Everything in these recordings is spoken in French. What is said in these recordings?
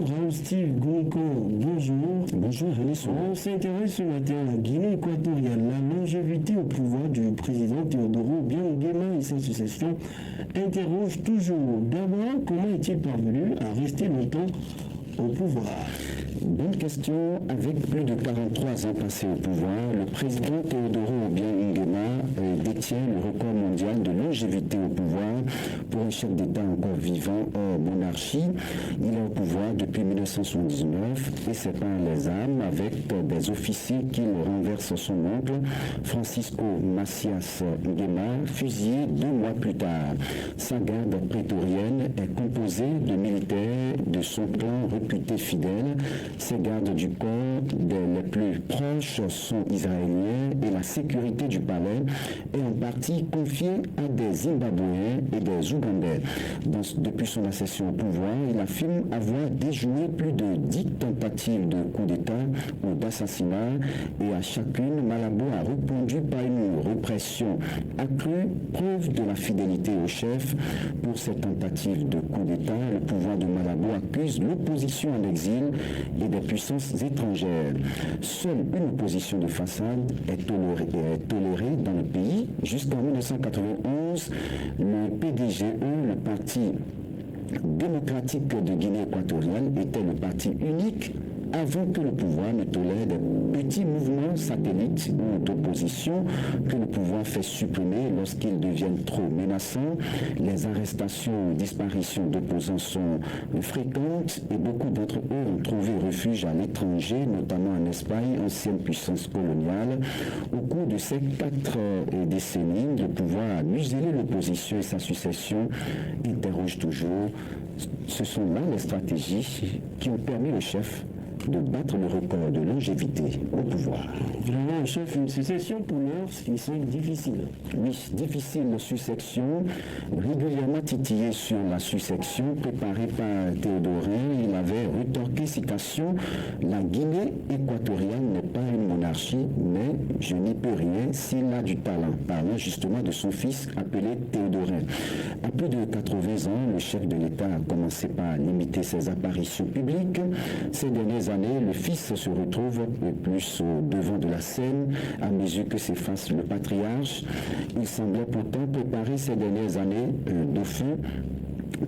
Raoul Steve Gonco, bonjour. Bonjour, On s'intéresse ce matin à la Guinée équatoriale. La longévité au pouvoir du président Teodoro Obiang Nguema et sa succession interroge toujours. D'abord, comment est-il parvenu à rester longtemps au pouvoir? Bonne question. Avec plus de 43 ans passés au pouvoir, le président Teodoro Obiang Nguema détient le record mondial de longévité au pouvoir pour un chef d'État encore vivant hors monarchie. Il est au pouvoir depuis 1979 et sépare les armes avec des officiers qui le renversent son oncle, Francisco Macias Nguema, fusillé 2 mois plus tard. Sa garde prétorienne est composée de militaires de son clan réputé fidèle. Ses gardes du corps les plus proches sont israéliens et la sécurité du palais est en partie confiée à des Zimbabwéens et des Ougandais. Depuis son accession au pouvoir, il affirme avoir déjoué plus de 10 tentatives de coup d'État ou d'assassinat et à chacune, Malabo a répondu par une répression accrue, preuve de la fidélité au chef. Pour ces tentatives de coup d'État, le pouvoir de Malabo accuse l'opposition en exil et des puissances étrangères. Seule une opposition de façade est tolérée dans le pays. Jusqu'en 1991, le PDGE, le Parti démocratique de Guinée équatoriale, était le parti unique avant que le pouvoir ne tolère des petits mouvements satellites ou d'opposition que le pouvoir fait supprimer lorsqu'ils deviennent trop menaçants. Les arrestations ou disparitions d'opposants sont fréquentes et beaucoup d'entre eux ont trouvé refuge à l'étranger, notamment en Espagne, ancienne puissance coloniale. Au cours de ces 4 décennies, le pouvoir a muselé l'opposition et sa succession interroge toujours. Ce sont là les stratégies qui ont permis au chef de battre le record de longévité au pouvoir. Vraiment, chef, une succession pour l'heure, qui sont difficiles. Oui, difficile succession, régulièrement titillé sur la succession préparée par Théodorin. Il avait rétorqué, citation, la Guinée équatoriale n'est pas une monarchie, mais je n'y peux rien s'il a du talent, parlant justement de son fils appelé Théodorin. À plus de 80 ans, le chef de l'État a commencé par limiter ses apparitions publiques. Ces dernières années, le fils se retrouve plus au devant de la scène à mesure que s'efface le patriarche. Il semblait pourtant préparer ces dernières années dauphin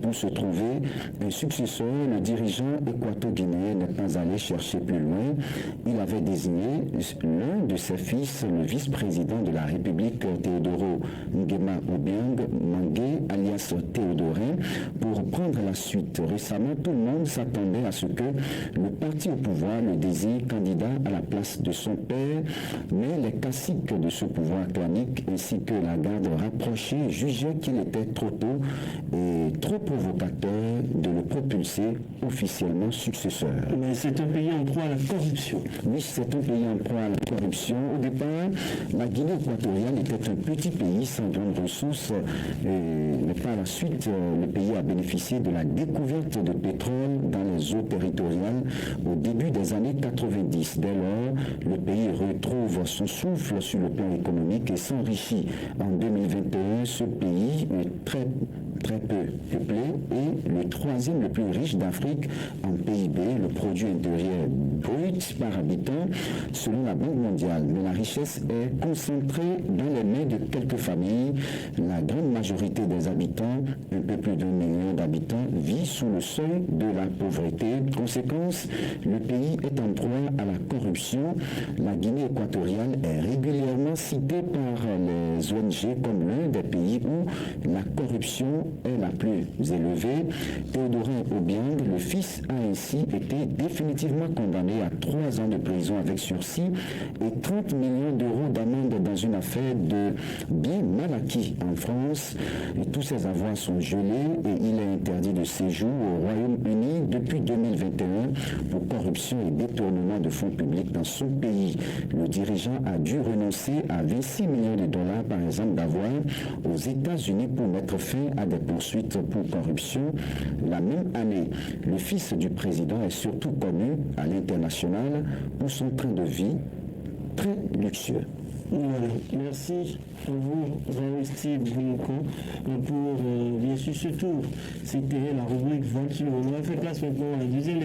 pour se trouver un successeur. Le dirigeant équato-guinéen n'est pas allé chercher plus loin. Il avait désigné l'un de ses fils, le vice-président de la République, Teodoro Nguema Obiang Mangué, alias Théodorin, pour prendre la suite. Récemment, tout le monde s'attendait à ce que le parti au pouvoir le désigne candidat à la place de son père, mais les caciques de ce pouvoir clanique ainsi que la garde rapprochée jugeaient qu'il était trop tôt et trop provocateur de le propulser officiellement successeur. Mais c'est un pays en proie à la corruption. Oui, c'est un pays en proie à la corruption. Au départ, la Guinée équatoriale était un petit pays sans grandes ressources, mais par la suite, le pays a bénéficié de la découverte de pétrole dans les eaux territoriales au début des années 90. Dès lors, le pays retrouve son souffle sur le plan économique et s'enrichit. En 2021, ce pays est très peu peuplé et le 3e le plus riche d'Afrique en PIB, le produit intérieur brut par habitant, selon la Banque mondiale. Mais la richesse est concentrée dans les mains de quelques familles. La grande majorité des habitants, un peu plus d'1 million d'habitants, vit sous le seuil de la pauvreté. Conséquence, le pays est en proie à la corruption. La Guinée équatoriale est régulièrement citée par les ONG comme l'un des pays où la corruption est la plus élevée. Théodorin Obiang, le fils, a ainsi été définitivement condamné à 3 ans de prison avec sursis et 30 millions d'euros d'amende dans une affaire de biens mal acquis en France. Et tous ses avoirs sont gelés et il est interdit de séjour au Royaume-Uni depuis 2021 pour corruption et détournement de fonds publics dans son pays. Le dirigeant a dû renoncer à 26 millions de dollars, par exemple, d'avoirs aux États-Unis pour mettre fin à des poursuites pour corruption. La même année, le fils du président est surtout connu à l'international pour son train de vie très luxueux. Voilà. Merci à vous, Raoul-Steve Gonco, pour bien sûr ce tour. C'était la rubrique voiture. On va faire place maintenant à la deuxième